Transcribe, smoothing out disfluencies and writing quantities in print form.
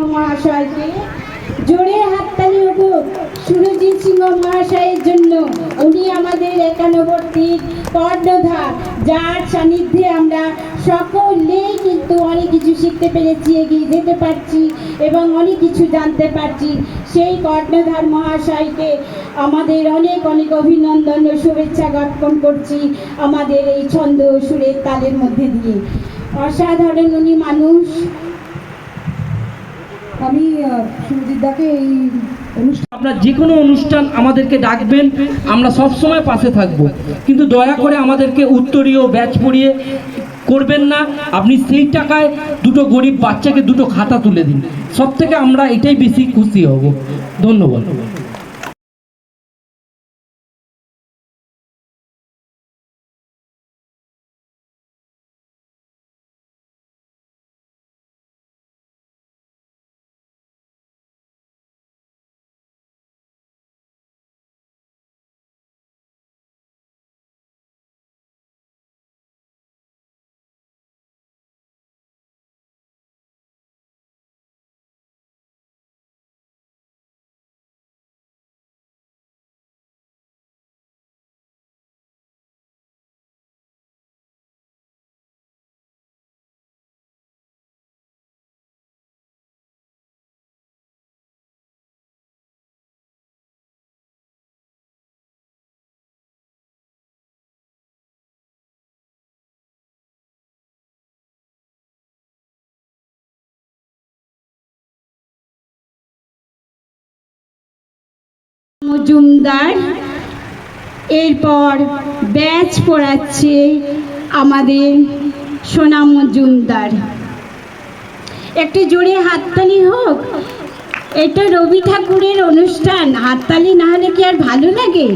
মহাশয়কে জোরে হাততালি হোক সুরজিৎ সিংহ মহাশয়ের জন্য। উনি আমাদের একান্নবর্তী কর্ণধার, যার সান্নিধ্যে আমরা সকলেই কিন্তু অনেক কিছু শিখতে পেরেছি, এগিয়ে যেতে পারছি এবং অনেক কিছু জানতে পারছি। সেই কর্ণধার মহাশয়কে আমাদের অনেক অনেক অভিনন্দন ও শুভেচ্ছা জ্ঞাপন করছি আমাদের এই ছন্দ সুরের তালের মধ্যে দিয়ে। অসাধারণ উনি মানুষ। আমি সুরজিৎ দাকে এই অনুষ্ঠান, আপনার যে কোনো অনুষ্ঠান আমাদেরকে ডাকবেন, আমরা সব সময় পাশে থাকব, কিন্তু দয়া করে আমাদেরকে উত্তরীয় ব্যাচ পড়িয়ে করবেন না। আপনি সেই টাকায় দুটো গরিব বাচ্চাকে দুটো খাতা তুলে দিন, সব থেকে আমরা এটাই বেশি খুশি হব। ধন্যবাদ। মজুমদার, এরপর ব্যাচ পড়াচ্ছে আমাদের সোনা মজুমদার। একটু জোরে হাততালি হোক। এটা রবি ঠাকুরের অনুষ্ঠান, হাততালি না হলে কি আর ভালো লাগে?